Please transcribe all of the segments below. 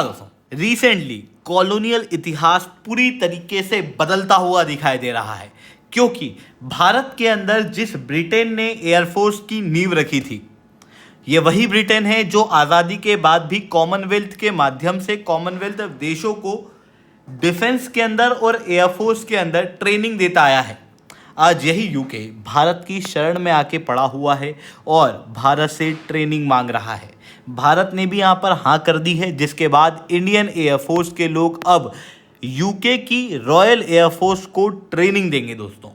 दोस्तों recently colonial इतिहास पूरी तरीके से बदलता हुआ दिखाई दे रहा है, क्योंकि भारत के अंदर जिस ब्रिटेन ने एयरफोर्स की नींव रखी थी, ये वही ब्रिटेन है जो आज़ादी के बाद भी कॉमनवेल्थ के माध्यम से कॉमनवेल्थ देशों को डिफेंस के अंदर और एयरफोर्स के अंदर ट्रेनिंग देता आया है। आज यही यूके भारत की शरण में आके पड़ा हुआ है और भारत से ट्रेनिंग मांग रहा है। भारत ने भी यहाँ पर हाँ कर दी है, जिसके बाद इंडियन एयरफोर्स के लोग अब यूके की रॉयल एयरफोर्स को ट्रेनिंग देंगे। दोस्तों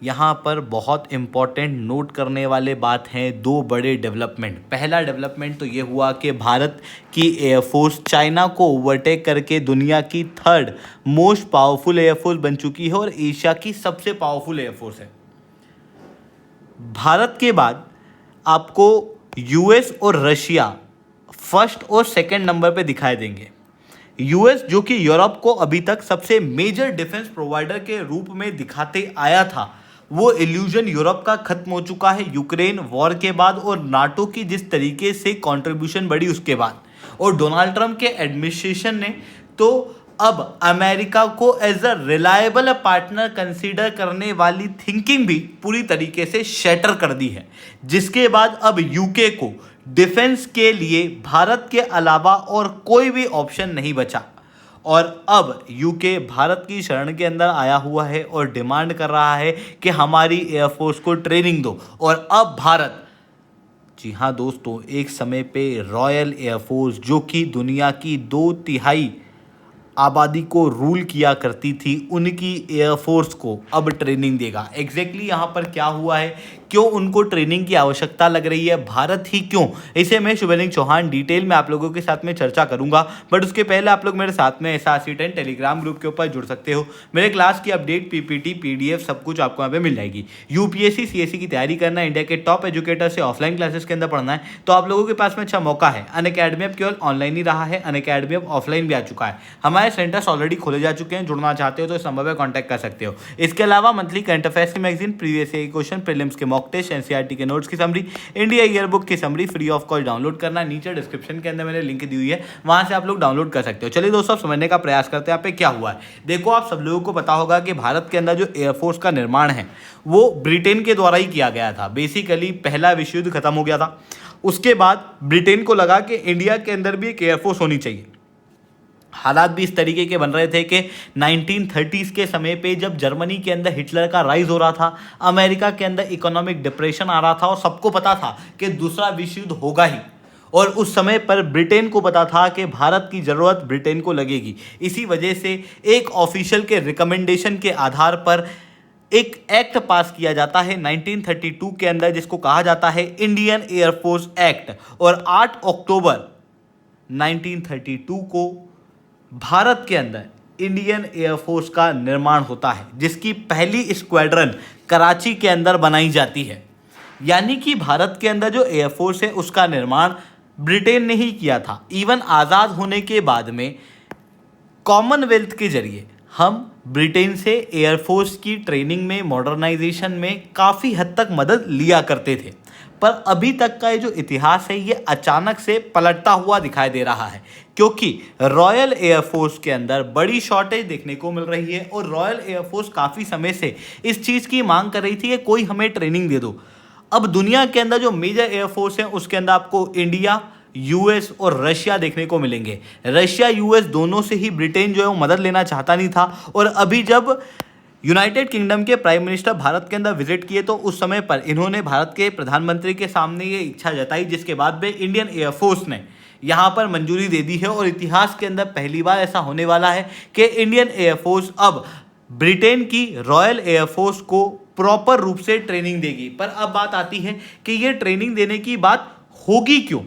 यहाँ पर बहुत इम्पॉर्टेंट नोट करने वाले बात हैं दो बड़े डेवलपमेंट। पहला डेवलपमेंट तो ये हुआ कि भारत की एयरफोर्स चाइना को ओवरटेक करके दुनिया की थर्ड मोस्ट पावरफुल एयरफोर्स बन चुकी है और एशिया की सबसे पावरफुल एयरफोर्स है। भारत के बाद आपको यूएस और रशिया फर्स्ट और सेकंड नंबर पे दिखाई देंगे। यूएस जो कि यूरोप को अभी तक सबसे मेजर डिफेंस प्रोवाइडर के रूप में दिखाते आया था, वो इल्यूजन यूरोप का खत्म हो चुका है यूक्रेन वॉर के बाद और नाटो की जिस तरीके से कंट्रीब्यूशन बढ़ी उसके बाद, और डोनाल्ड ट्रंप के एडमिनिस्ट्रेशन ने तो अब अमेरिका को as a reliable partner consider करने वाली थिंकिंग भी पूरी तरीके से शैटर कर दी है, जिसके बाद अब यूके को डिफेंस के लिए भारत के अलावा और कोई भी ऑप्शन नहीं बचा और अब यूके भारत की शरण के अंदर आया हुआ है और डिमांड कर रहा है कि हमारी एयरफोर्स को ट्रेनिंग दो। और अब भारत, जी हाँ दोस्तों, एक समय पे रॉयल एयरफोर्स जो कि दुनिया की 2/3 आबादी को रूल किया करती थी, उनकी एयरफोर्स को अब ट्रेनिंग देगा। एग्जैक्टली यहाँ पर क्या हुआ है, क्यों उनको ट्रेनिंग की आवश्यकता लग रही है, भारत ही क्यों, इसे मैं शुभलिंग चौहान डिटेल में आप लोगों के साथ में चर्चा करूंगा। बट उसके पहले आप लोग मेरे साथ में SRC10 टेलीग्राम ग्रुप के ऊपर जुड़ सकते हो। मेरे क्लास की अपडेट PPT PDF सब कुछ आपको यहाँ पे मिल जाएगी। UPSC CSE की तैयारी करना है, इंडिया के टॉप एजुकेटर से ऑफलाइन क्लासेस के अंदर पढ़ना है, तो आप लोगों के पास में अच्छा मौका है। अनअकैडमी अब केवल ऑनलाइन ही रहा है, अनअकैडमी अब ऑफलाइन भी आ चुका है। हमारे सेंटर्स ऑलरेडी खोले जा चुके हैं। जुड़ना चाहते हो तो इस नंबर पर कॉन्टैक्ट कर सकते हो। इसके अलावा मंथली करंट अफेयर्स की magazine, previous year question, prelims के मॉक टेस्ट, NCERT के नोट्स की समरी, इंडिया ईयर बुक की summary free of cost download करना, नीचे डिस्क्रिप्शन के अंदर मैंने लिंक दी हुई है, वहां से आप लोग डाउनलोड कर सकते हो। चलिए दोस्तों अब समझने का प्रयास करते हैं यहाँ पे क्या हुआ है। देखो, आप सब लोगों को पता होगा कि भारत के अंदर जो एयरफोर्स का निर्माण है वो ब्रिटेन के द्वारा ही किया गया था। बेसिकली पहला विश्व युद्ध खत्म हो गया था, उसके बाद ब्रिटेन को लगा कि इंडिया के अंदर भी एक एयरफोर्स होनी चाहिए। हालात भी इस तरीके के बन रहे थे कि 1930s के समय पे जब जर्मनी के अंदर हिटलर का राइज हो रहा था, अमेरिका के अंदर इकोनॉमिक डिप्रेशन आ रहा था और सबको पता था कि दूसरा विश्व युद्ध होगा ही, और उस समय पर ब्रिटेन को पता था कि भारत की ज़रूरत ब्रिटेन को लगेगी। इसी वजह से एक ऑफिशियल के रिकमेंडेशन के आधार पर एक एक्ट पास किया जाता है 1932 के अंदर, जिसको कहा जाता है इंडियन एयरफोर्स एक्ट, और 8 अक्टूबर 1932 को भारत के अंदर इंडियन एयरफोर्स का निर्माण होता है, जिसकी पहली स्क्वाड्रन कराची के अंदर बनाई जाती है। यानी कि भारत के अंदर जो एयरफोर्स है उसका निर्माण ब्रिटेन ने ही किया था। इवन आज़ाद होने के बाद में कॉमनवेल्थ के जरिए हम ब्रिटेन से एयरफोर्स की ट्रेनिंग में, मॉडर्नाइजेशन में काफ़ी हद तक मदद लिया करते थे। पर अभी तक का ये जो इतिहास है ये अचानक से पलटता हुआ दिखाई दे रहा है, क्योंकि रॉयल एयरफोर्स के अंदर बड़ी शॉर्टेज देखने को मिल रही है और रॉयल एयरफोर्स काफ़ी समय से इस चीज़ की मांग कर रही थी कि कोई हमें ट्रेनिंग दे दो। अब दुनिया के अंदर जो मेजर एयरफोर्स है उसके अंदर आपको इंडिया, US और रशिया देखने को मिलेंगे। रशिया US दोनों से ही ब्रिटेन जो है वो मदद लेना चाहता नहीं था, और अभी जब यूनाइटेड किंगडम के प्राइम मिनिस्टर भारत के अंदर विजिट किए तो उस समय पर इन्होंने भारत के प्रधानमंत्री के सामने ये इच्छा जताई, जिसके बाद में इंडियन एयरफोर्स ने यहाँ पर मंजूरी दे दी है। और इतिहास के अंदर पहली बार ऐसा होने वाला है कि इंडियन एयरफोर्स अब ब्रिटेन की रॉयल एयरफोर्स को प्रॉपर रूप से ट्रेनिंग देगी। पर अब बात आती है कि ये ट्रेनिंग देने की बात होगी क्यों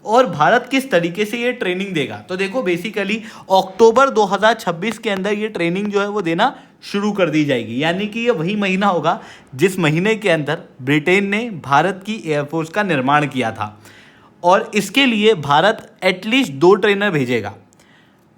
और भारत किस तरीके से ये ट्रेनिंग देगा। तो देखो, बेसिकली अक्टूबर 2026 के अंदर ये ट्रेनिंग जो है वो देना शुरू कर दी जाएगी। यानी कि ये वही महीना होगा जिस महीने के अंदर ब्रिटेन ने भारत की एयरफोर्स का निर्माण किया था, और इसके लिए भारत एटलीस्ट 2 ट्रेनर भेजेगा।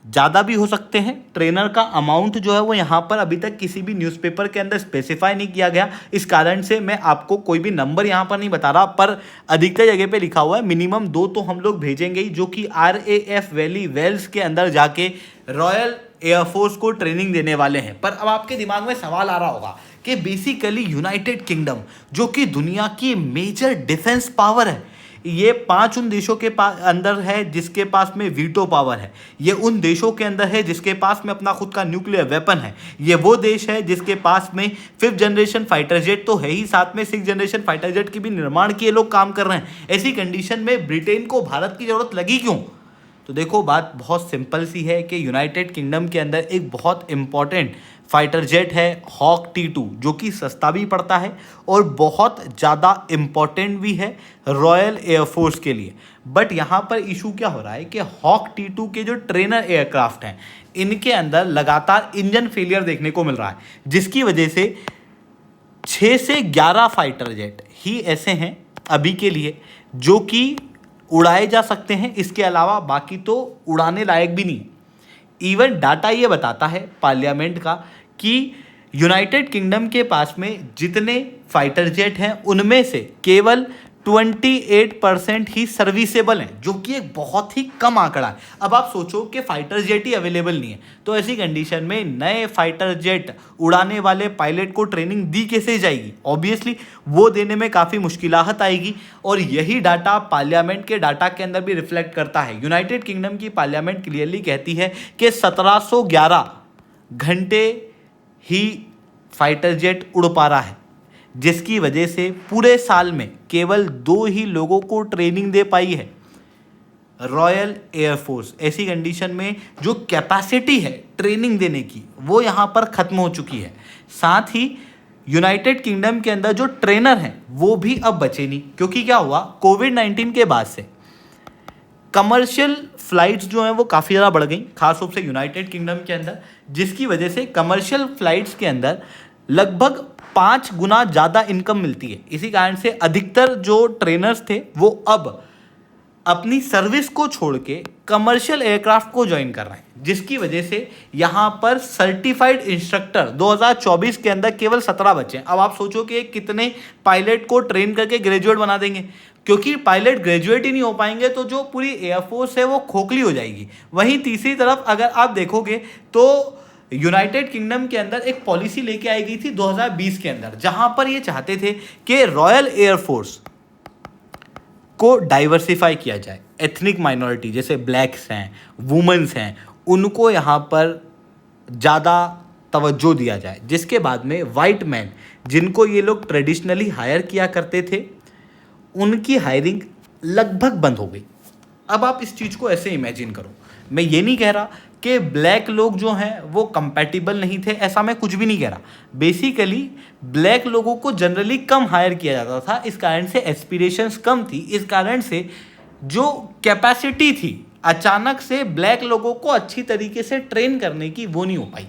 ज़्यादा भी हो सकते हैं। ट्रेनर का अमाउंट जो है वो यहाँ पर अभी तक किसी भी न्यूज़पेपर के अंदर स्पेसिफाई नहीं किया गया, इस कारण से मैं आपको कोई भी नंबर यहाँ पर नहीं बता रहा, पर अधिकतर जगह पे लिखा हुआ है मिनिमम 2 तो हम लोग भेजेंगे ही, जो कि RAF वैली वेल्स के अंदर जाके रॉयल एयरफोर्स को ट्रेनिंग देने वाले हैं। पर अब आपके दिमाग में सवाल आ रहा होगा कि बेसिकली यूनाइटेड किंगडम जो कि दुनिया की मेजर डिफेंस पावर है, ये 5 उन देशों के अंदर है जिसके पास में वीटो पावर है, ये उन देशों के अंदर है जिसके पास में अपना खुद का न्यूक्लियर वेपन है, ये वो देश है जिसके पास में 5th जनरेशन फाइटर जेट तो है ही, साथ में 6th जनरेशन फाइटर जेट की भी निर्माण के लोग काम कर रहे हैं। ऐसी कंडीशन में ब्रिटेन को भारत की जरूरत लगी क्यों? तो देखो बात बहुत सिंपल सी है कि यूनाइटेड किंगडम के अंदर एक बहुत इंपॉर्टेंट फाइटर जेट है हॉक T2, जो कि सस्ता भी पड़ता है और बहुत ज़्यादा इम्पॉर्टेंट भी है रॉयल एयरफोर्स के लिए। बट यहाँ पर इशू क्या हो रहा है कि हॉक T2 के जो ट्रेनर एयरक्राफ्ट हैं, इनके अंदर लगातार इंजन फेलियर देखने को मिल रहा है, जिसकी वजह से 6 से 11 फाइटर जेट ही ऐसे हैं अभी के लिए जो कि उड़ाए जा सकते हैं, इसके अलावा बाकी तो उड़ाने लायक भी नहीं। इवन डाटा ये बताता है पार्लियामेंट का कि यूनाइटेड किंगडम के पास में जितने फाइटर जेट हैं उनमें से केवल 28% ही सर्विसेबल हैं, जो कि एक बहुत ही कम आंकड़ा है। अब आप सोचो कि फाइटर जेट ही अवेलेबल नहीं है, तो ऐसी कंडीशन में नए फाइटर जेट उड़ाने वाले पायलट को ट्रेनिंग दी कैसे जाएगी? ऑब्वियसली वो देने में काफ़ी मुश्किलात आएगी, और यही डाटा पार्लियामेंट के डाटा के अंदर भी रिफ्लेक्ट करता है। यूनाइटेड किंगडम की पार्लियामेंट क्लियरली कहती है कि 1711 घंटे ही फाइटर जेट उड़ पा रहा है, जिसकी वजह से पूरे साल में केवल 2 ही लोगों को ट्रेनिंग दे पाई है रॉयल एयरफोर्स। ऐसी कंडीशन में जो कैपेसिटी है ट्रेनिंग देने की वो यहाँ पर ख़त्म हो चुकी है। साथ ही यूनाइटेड किंगडम के अंदर जो ट्रेनर हैं वो भी अब बचे नहीं, क्योंकि क्या हुआ, कोविड-19 के बाद से कमर्शियल फ़्लाइट्स जो हैं वो काफ़ी ज़्यादा बढ़ गई, खास रूप से यूनाइटेड किंगडम के अंदर, जिसकी वजह से कमर्शियल फ़्लाइट्स के अंदर लगभग 5 गुना ज़्यादा इनकम मिलती है। इसी कारण से अधिकतर जो ट्रेनर्स थे वो अब अपनी सर्विस को छोड़ के कमर्शियल एयरक्राफ्ट को ज्वाइन कर रहे हैं, जिसकी वजह से यहाँ पर सर्टिफाइड इंस्ट्रक्टर 2024 के अंदर केवल 17 बचे हैं। अब आप सोचो कि कितने पायलट को ट्रेन करके ग्रेजुएट बना देंगे, क्योंकि पायलट ग्रेजुएट ही नहीं हो पाएंगे तो जो पूरी एयरफोर्स है वो खोखली हो जाएगी। वहीं तीसरी तरफ अगर आप देखोगे तो यूनाइटेड किंगडम के अंदर एक पॉलिसी लेके आई गई थी 2020 के अंदर, जहां पर ये चाहते थे कि रॉयल एयरफोर्स को डाइवर्सिफाई किया जाए। एथनिक माइनॉरिटी जैसे ब्लैक्स हैं, वुमेन्स हैं, उनको यहाँ पर ज़्यादा तवज्जो दिया जाए, जिसके बाद में वाइट मैन जिनको ये लोग ट्रेडिशनली हायर किया करते थे उनकी हायरिंग लगभग बंद हो गई। अब आप इस चीज़ को ऐसे इमेजिन करो, मैं ये नहीं कह रहा कि ब्लैक लोग जो हैं वो कंपैटिबल नहीं थे, ऐसा मैं कुछ भी नहीं कह रहा। बेसिकली ब्लैक लोगों को जनरली कम हायर किया जाता था, इस कारण से एस्पिरेशंस कम थी, इस कारण से जो कैपेसिटी थी अचानक से ब्लैक लोगों को अच्छी तरीके से ट्रेन करने की वो नहीं हो पाई।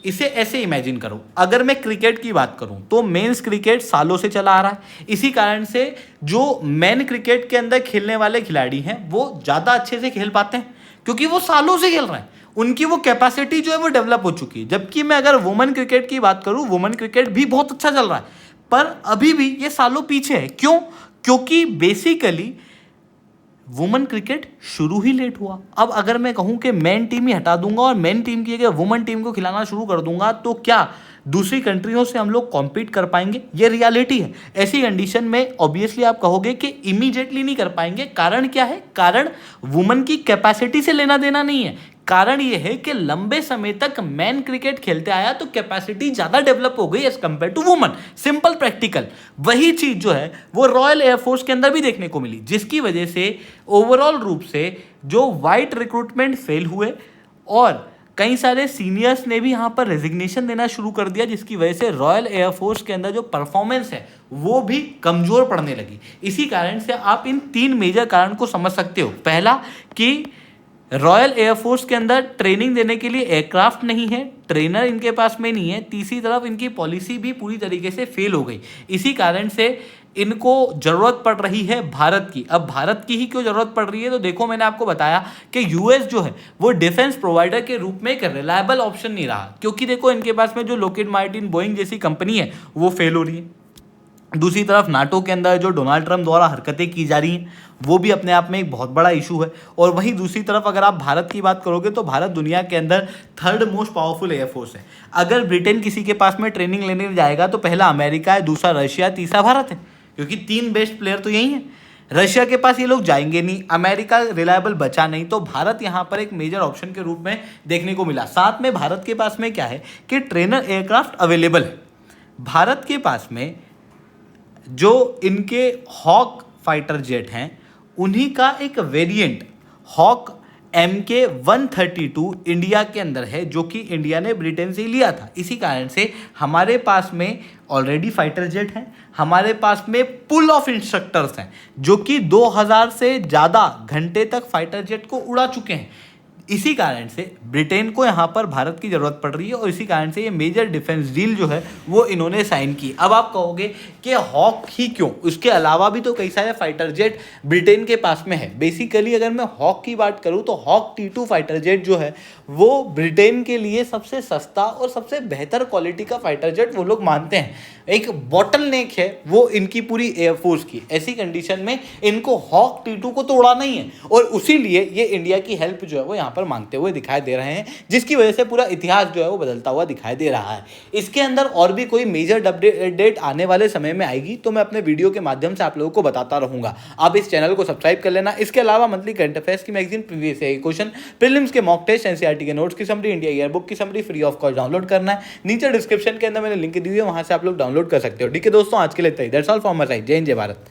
इसे ऐसे इमेजिन करो, अगर मैं क्रिकेट की बात करूं तो मेंस क्रिकेट सालों से चला आ रहा है, इसी कारण से जो मेन क्रिकेट के अंदर खेलने वाले खिलाड़ी हैं वो ज़्यादा अच्छे से खेल पाते हैं, क्योंकि वो सालों से खेल रहे हैं, उनकी वो कैपेसिटी जो है वो डेवलप हो चुकी है। जबकि मैं अगर वुमेन क्रिकेट की बात करूं, वुमेन क्रिकेट भी बहुत अच्छा चल रहा है, पर अभी भी ये सालों पीछे है। क्यों? क्योंकि बेसिकली वुमेन क्रिकेट शुरू ही लेट हुआ। अब अगर मैं कहूं कि मेन टीम ही हटा दूंगा और मेन टीम की जगह वुमेन टीम को खिलाना शुरू कर दूंगा, तो क्या दूसरी कंट्रियों से हम लोग कॉम्पीट कर पाएंगे? ये रियलिटी है। ऐसी कंडीशन में ऑब्वियसली आप कहोगे कि इमीडिएटली नहीं कर पाएंगे। कारण क्या है? कारण वुमेन की कैपेसिटी से लेना देना नहीं है, कारण ये है कि लंबे समय तक मैन क्रिकेट खेलते आया तो कैपेसिटी ज़्यादा डेवलप हो गई as compare to woman. Simple practical वही चीज़ जो है वो रॉयल एयरफोर्स के अंदर भी देखने को मिली, जिसकी वजह से ओवरऑल रूप से जो वाइट रिक्रूटमेंट फेल हुए और कई सारे सीनियर्स ने भी यहाँ पर रेजिग्नेशन देना शुरू कर दिया, जिसकी वजह से रॉयल एयरफोर्स के अंदर जो परफॉर्मेंस है वो भी कमज़ोर पड़ने लगी। इसी कारण से आप इन 3 मेजर कारण को समझ सकते हो। पहला कि रॉयल एयरफोर्स के अंदर ट्रेनिंग देने के लिए एयरक्राफ्ट नहीं है, ट्रेनर इनके पास में नहीं है। तीसरी तरफ इनकी पॉलिसी भी पूरी तरीके से फेल हो गई। इसी कारण से इनको जरूरत पड़ रही है भारत की। अब भारत की ही क्यों जरूरत पड़ रही है, तो देखो मैंने आपको बताया कि यूएस जो है वो डिफेंस प्रोवाइडर के रूप में एक रिलायबल ऑप्शन नहीं रहा, क्योंकि देखो इनके पास में जो लॉकहीड मार्टिन बोइंग जैसी कंपनी है वो फेल हो रही है। दूसरी तरफ नाटो के अंदर जो डोनाल्ड ट्रंप द्वारा हरकतें की जा रही हैं वो भी अपने आप में एक बहुत बड़ा इशू है। और वहीं दूसरी तरफ अगर आप भारत की बात करोगे तो भारत दुनिया के अंदर थर्ड मोस्ट पावरफुल एयरफोर्स है। अगर ब्रिटेन किसी के पास में ट्रेनिंग लेने जाएगा तो पहला अमेरिका है, दूसरा रशिया, तीसरा भारत है, क्योंकि 3 बेस्ट प्लेयर तो यही हैं। रशिया के पास ये लोग जाएंगे नहीं, अमेरिका रिलायबल बचा नहीं, तो भारत यहाँ पर एक मेजर ऑप्शन के रूप में देखने को मिला। साथ में भारत के पास में क्या है कि ट्रेनर एयरक्राफ्ट अवेलेबल है। भारत के पास में जो इनके हॉक फाइटर जेट हैं उन्हीं का एक वेरिएंट हॉक MK-132 इंडिया के अंदर है, जो कि इंडिया ने ब्रिटेन से लिया था। इसी कारण से हमारे पास में ऑलरेडी फाइटर जेट हैं, हमारे पास में पुल ऑफ इंस्ट्रक्टर्स हैं जो कि 2000 से ज़्यादा घंटे तक फाइटर जेट को उड़ा चुके हैं। इसी कारण से ब्रिटेन को यहाँ पर भारत की ज़रूरत पड़ रही है और इसी कारण से ये मेजर डिफेंस डील जो है वो इन्होंने साइन की। अब आप कहोगे कि हॉक ही क्यों, उसके अलावा भी तो कई सारे फाइटर जेट ब्रिटेन के पास में है। बेसिकली अगर मैं हॉक की बात करूँ तो हॉक T2 फाइटर जेट जो है वो ब्रिटेन के लिए सबसे सस्ता और सबसे बेहतर क्वालिटी का फाइटर जेट वो लोग मानते हैं। एक बॉटल नेक है वो इनकी पूरी एयरफोर्स की। ऐसी कंडीशन में इनको हॉक T2 को तो उड़ाना ही है और उसी लिए ये इंडिया की हेल्प जो है वो यहाँ पर मांगते हुए दिखाई दे रहे हैं, जिसकी वजह से पूरा इतिहास जो है वो बदलता हुआ दिखाई दे रहा है। इसके अंदर और भी कोई मेजर अपडेट आने वाले समय में आएगी तो मैं अपने वीडियो के माध्यम से आप लोगों को बताता रहूंगा। आप इस चैनल को सब्सक्राइब कर लेना। इसके अलावा मंथली करंट अफेयर्स की मैगजीन, प्रीवियस क्वेश्चन, प्रीलिम्स के मॉक टेस्ट, एनसीईआरटी के नोट्स की समरी, इंडिया ईयरबुक की summary free of cost download करना है। नीचे डिस्क्रिप्शन के अंदर मैंने लिंक दी हुई है, वहां से आप लोग डाउनलोड कर सकते हो। ठीक है दोस्तों, आज के लिए that's all from my side. जय हिंद, जय भारत।